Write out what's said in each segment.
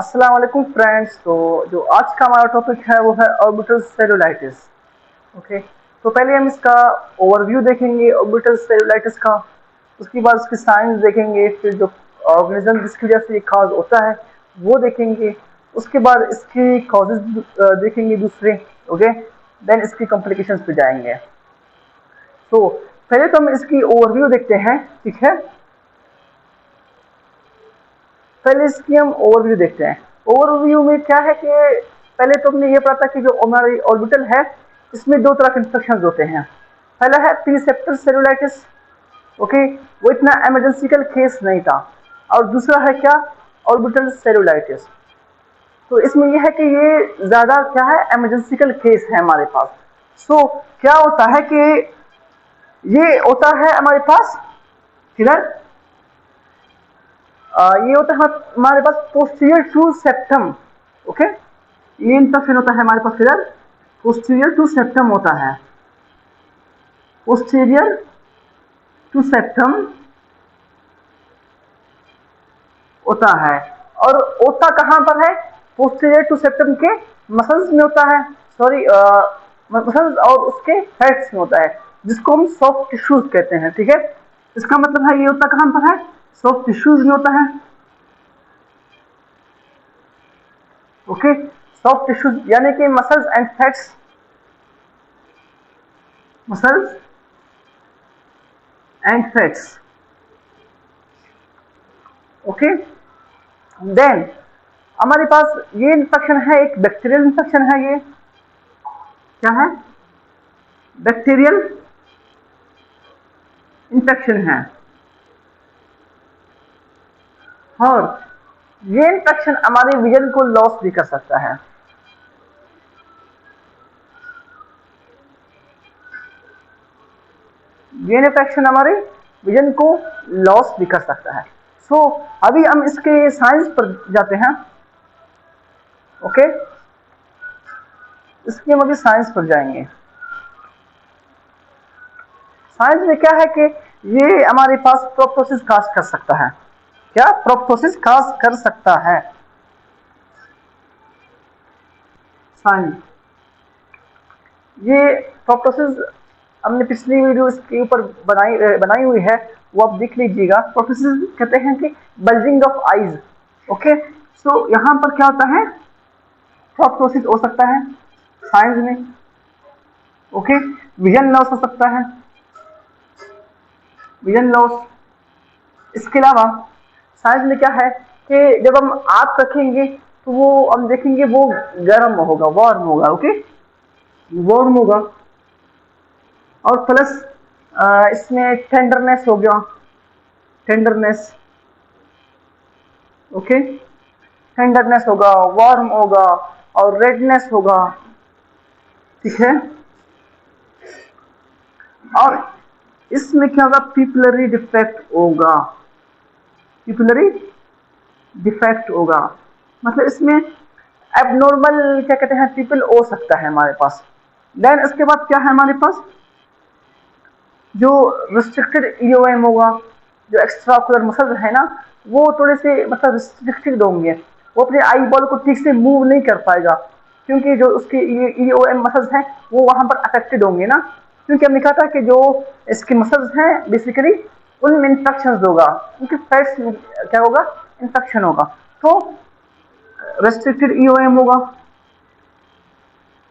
अस्सलाम वालेकुम फ्रेंड्स। तो जो आज का हमारा टॉपिक है वो है ऑर्बिटल सेलुलाइटिस। ओके, तो पहले हम इसका ओवरव्यू देखेंगे ऑर्बिटल सेलुलाइटिस का। उसके बाद उसकी साइंस देखेंगे, फिर जो ऑर्गेनिज्म जिसकी वजह से ये कॉज होता है वो देखेंगे। उसके बाद इसकी कॉजेज देखेंगे दूसरे। ओके, देन इसकी कॉम्प्लिकेशंस पे जाएंगे। तो पहले तो हम इसकी ओवरव्यू देखते हैं, ठीक है। पहले इसकी हम ओवरव्यू देखते हैं। ओवरव्यू में क्या है कि पहले तो हमने ये पढ़ा था कि जो हमारी ऑर्बिटल है इसमें दो तरह के इन्फेक्शन होते हैं। पहला है प्रीसेप्टर सेलुलाइटिस। ओके, वो इतना इमरजेंसिकल केस नहीं था। और दूसरा है क्या, ऑर्बिटल सेलुलाइटिस। तो इसमें यह है कि ये ज्यादा क्या है, इमरजेंसिकल केस है हमारे पास। क्या होता है कि ये होता है हमारे पास किधर, ये होता है हमारे पास पोस्टीरियर टू सेप्टम। ओके, ये इन्फेक्शन होता है हमारे पास किधर, पोस्टीरियर टू सेप्टम होता है। पोस्टीरियर टू सेप्टम होता है। और होता कहां पर है, पोस्टीरियर टू सेप्टम के मसल्स में होता है। सॉरी, मसल्स और उसके फैट्स में होता है, जिसको हम सॉफ्ट टिश्यूज कहते हैं। ठीक है, इसका मतलब है ये होता कहां पर है, सॉफ्ट टिश्यूज में होता है। ओके, सॉफ्ट टिश्यूज यानी कि muscles and fats, muscles and fats. Okay, then हमारे पास ये इन्फेक्शन है, एक बैक्टीरियल इन्फेक्शन है। ये क्या है, बैक्टीरियल इन्फेक्शन है। और ये इन्फेक्शन हमारे विजन को लॉस भी कर सकता है। ये इन्फेक्शन हमारे विजन को लॉस भी कर सकता है। अभी हम इसके साइंस पर जाते हैं। ओके, इसके हम अभी साइंस पर जाएंगे। साइंस में क्या है कि ये हमारे पास प्रोप्टोसिस काज कर सकता है। क्या प्रोप्टोसिस काज कर सकता है साइंस। ये प्रोप्टोसिस हमने पिछली वीडियो इसके ऊपर बनाई हुई है, वो आप देख लीजिएगा। प्रोप्टोसिस कहते हैं कि बल्जिंग ऑफ आईज। ओके, यहां पर क्या होता है, प्रोप्टोसिस हो सकता है साइंस में। ओके, विजन लॉस हो सकता है, विजन लॉस। इसके अलावा साइंस में क्या है कि जब हम आग रखेंगे तो वो हम देखेंगे वो गर्म होगा, वार्म होगा। ओके, वार्म होगा। और प्लस इसमें टेंडरनेस हो गया, टेंडरनेस। ओके, टेंडरनेस होगा, वार्म होगा और रेडनेस होगा। ठीक है, और इसमें क्या होगा, पिपलरी डिफेक्ट होगा, पिपलरी डिफेक्ट होगा। मतलब इसमें एबनॉर्मल क्या कहते हैं, पिपल हो सकता है हमारे पास। देन इसके बाद क्या है हमारे पास, जो रिस्ट्रिक्टेड ईओएम होगा, जो एक्स्ट्रा ऑकुलर मसल है ना, वो थोड़े से मतलब रिस्ट्रिक्टेड होंगे। वो अपने आई बॉल को ठीक से मूव नहीं कर पाएगा, क्योंकि जो उसके ईओएम मसल्स हैं वो वहां पर अफेक्टेड होंगे ना। क्योंकि हमने कहा था कि जो इसके मसल्स हैं बेसिकली उनमें इंफेक्शन होगा, क्योंकि फैट्स में क्या होगा, इंफेक्शन होगा। तो रेस्ट्रिक्टेड ईओएम होगा,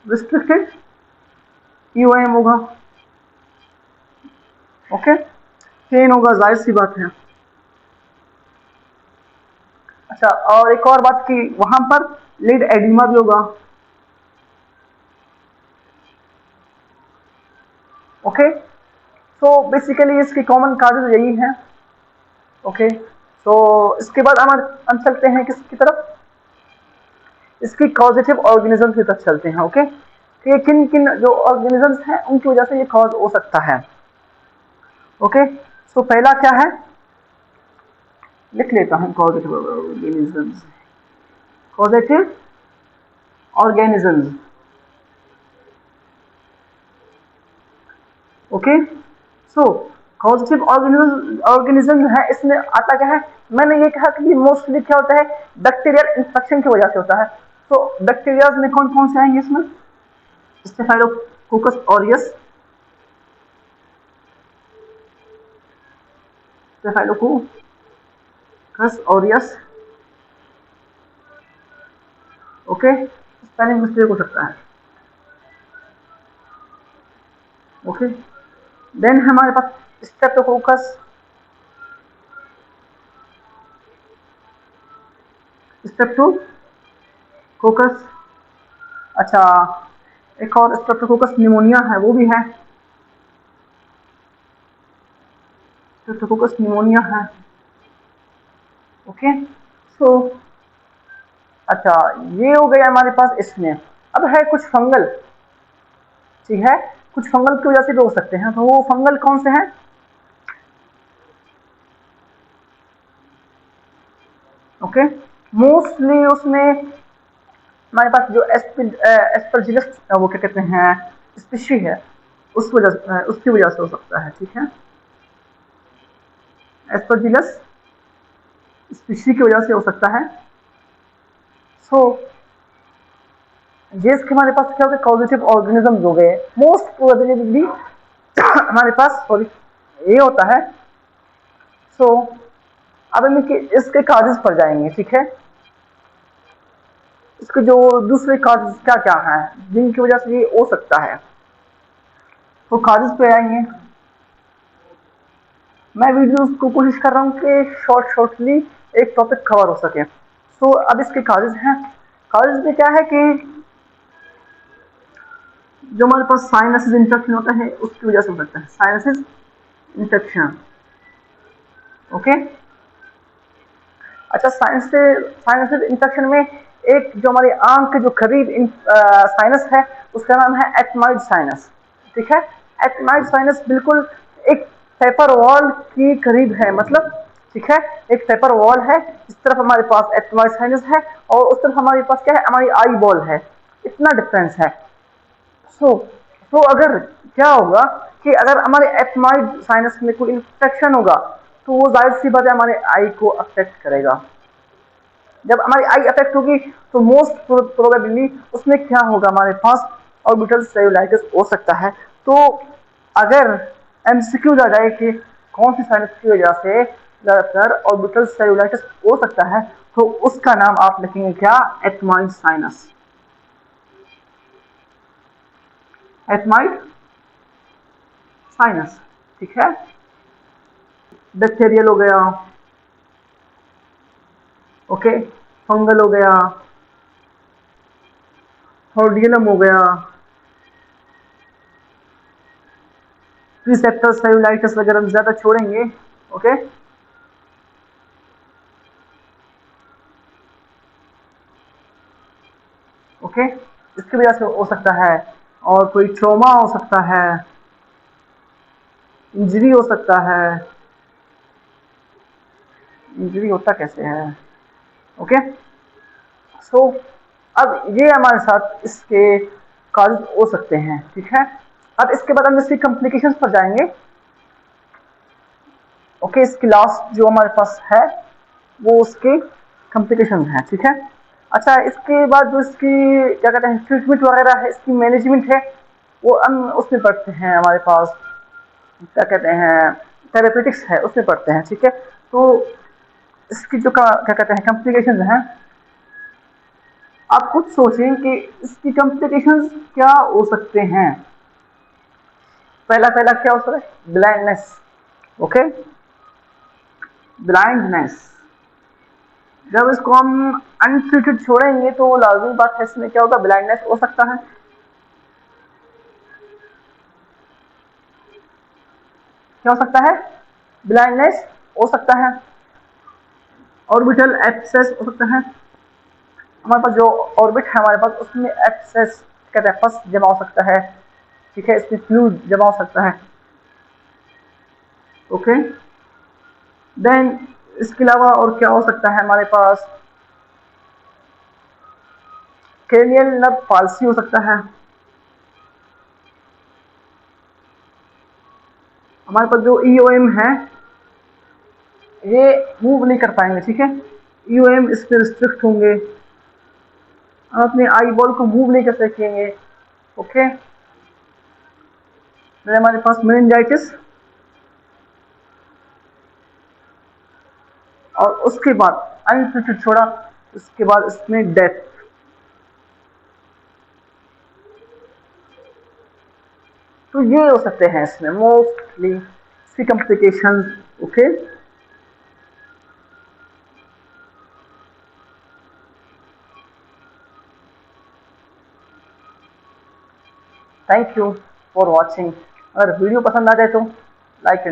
रिस्ट्रिक्टेड ईओएम होगा। ओके, पेन होगा, जाहिर सी बात है। अच्छा, और एक और बात कि वहां पर लिड एडिमा भी होगा। ओके, बेसिकली इसकी कॉमन काजेज यही हैं। ओके, इसके बाद हम चलते हैं किसकी तरफ, इसकी कॉजेटिव ऑर्गेनिज्म की तरफ चलते हैं। ओके, कि किन किन जो ऑर्गेनिजम्स हैं उनकी वजह से ये कॉज हो सकता है। ओके, पहला क्या है, लिख लेता हूं, causative organisms, causative organisms. Okay, causative organism है, इसमें आता क्या है, मैंने ये कहा कि मोस्टली क्या होता है, बैक्टीरियल इन्फेक्शन की वजह से होता है। तो बैक्टीरिया में कौन कौन से आएंगे इसमें, staphylococcus aureus, staphylococcus aureus, okay, spelling mistake हो सकता है, ओके। देन हमारे पास स्ट्रेप्टोकोकस, स्ट्रेप्टोकोकस, अच्छा, एक और स्ट्रेप्टोकोकस निमोनिया है, वो भी है, स्ट्रेप्टोकोकस निमोनिया है, ओके। सो अच्छा, ये हो गया हमारे पास इसमें। अब है कुछ फंगल, ठीक है, कुछ फंगल की वजह से भी हो सकते हैं, तो वो फंगल कौन से हैं, ओके। मोस्टली उसमें हमारे पास जो एस्परजिलस, वो क्या कहते हैं, स्पीशी है, उसकी वजह से हो सकता है, ठीक है, एस्परजिलस स्पीशी की वजह से हो सकता है। सो ये इसके हमारे पास क्या हो गए, कॉजेटिव ऑर्गेनिज्म हो गए, मोस्ट प्रोबेबली हमारे पास, सॉरी, ये होता है। सो अब हम इसके काजेज पर जाएंगे, ठीक है, इसके जो दूसरे काजेज क्या क्या हैं जिनकी वजह से ये हो सकता है, तो काजेज पे आएंगे। मैं वीडियो को कोशिश कर रहा हूँ कि शॉर्टली एक टॉपिक कवर हो सके। सो अब इसके काजेज हैं, काजेज में क्या है कि जो हमारे पास साइनसिस इन्फेक्शन होता है उसकी वजह से हो सकता है, साइनसिस इन्फेक्शन, ओके। अच्छा, साइनसिस इन्फेक्शन में एक जो हमारी आंख के जो करीब साइनस है उसका नाम है एथमाइड साइनस, ठीक है। एथमाइड साइनस बिल्कुल एक पेपर वॉल की करीब है, मतलब, ठीक है, एक पेपर वॉल है, इस तरफ हमारे पास एथमाइड साइनस है और उस तरफ हमारे पास क्या है, हमारी आई बॉल है, इतना डिफरेंस है। सो तो अगर क्या होगा कि अगर हमारे एथमाइड साइनस में कोई इंफेक्शन होगा तो वो जाहिर सी बात है हमारे आई को अफेक्ट करेगा। जब हमारी आई अफेक्ट होगी तो मोस्ट प्रोबेबली उसमें क्या होगा, हमारे पास ऑर्बिटल सेल्यूलाइटिस हो सकता है। तो अगर एमसीक्यू आ जाए कि कौन सी साइनस की वजह से ज्यादातर ऑर्बिटल सेल्यूलाइटिस हो सकता है, तो उसका नाम आप लिखेंगे क्या, एथमाइड साइनस, एथमाइड साइनस, ठीक है। बैक्टीरियल हो गया, ओके, फंगल हो गया, हॉर्डियलम हो गया, रिसेप्टर सेल्यूलाइटिस वगैरह हम ज्यादा छोड़ेंगे, ओके। ओके, इसकी वजह से हो सकता है, और कोई ट्रोमा हो सकता है, इंजरी हो सकता है, इंजरी होता कैसे है, ओके। सो अब ये हमारे साथ इसके काज हो सकते हैं, ठीक है। अब इसके बाद हम इसकी कॉम्प्लिकेशंस पर जाएंगे, ओके। इसकी लास्ट जो हमारे पास है वो उसके कॉम्प्लिकेशन है, ठीक है। अच्छा, इसके बाद जो इसकी क्या कहते हैं ट्रीटमेंट वगैरह है, इसकी मैनेजमेंट है, वो हम उसमें पढ़ते हैं, हमारे पास क्या कहते हैं थेरेपेटिक्स है उसमें पढ़ते हैं, ठीक है। तो इसकी जो क्या कहते हैं कॉम्प्लिकेशन हैं, आप खुद सोचें कि इसकी कॉम्प्लिकेशंस क्या हो सकते हैं। पहला पहला क्या हो सकता है, ब्लाइंडनेस, ओके, ब्लाइंडनेस। जब इसको हम अनट्रीटेड छोड़ेंगे तो लाजमी बात है इसमें क्या होगा, ब्लाइंडनेस हो सकता है। क्या हो सकता है, ब्लाइंडनेस हो सकता है, ऑर्बिटल एब्सेस हो सकता है, हमारे पास जो ऑर्बिट है हमारे पास उसमें एब्सेस कहते हैं पस जमा हो सकता है, ठीक है, इसमें फ्लूइड जमा हो सकता है, ओके। देन इसके अलावा और क्या हो सकता है हमारे पास, क्रेनियल नर्व पाल्सी हो सकता है, हमारे पास जो ईओएम है ये मूव नहीं कर पाएंगे, ठीक है। ईओएम इस पर रिस्ट्रिक्ट होंगे, हम अपने आई बॉल को मूव नहीं कर सकेंगे, ओके। फिर हमारे पास मेनिंजाइटिस, और उसके बाद अनट्रीटेड छोड़ा, उसके बाद इसमें डेथ। तो ये हो सकते हैं इसमें मोस्टली इसकी complication, okay. Thank you for watching. अगर वीडियो पसंद आ जाए तो लाइक एंड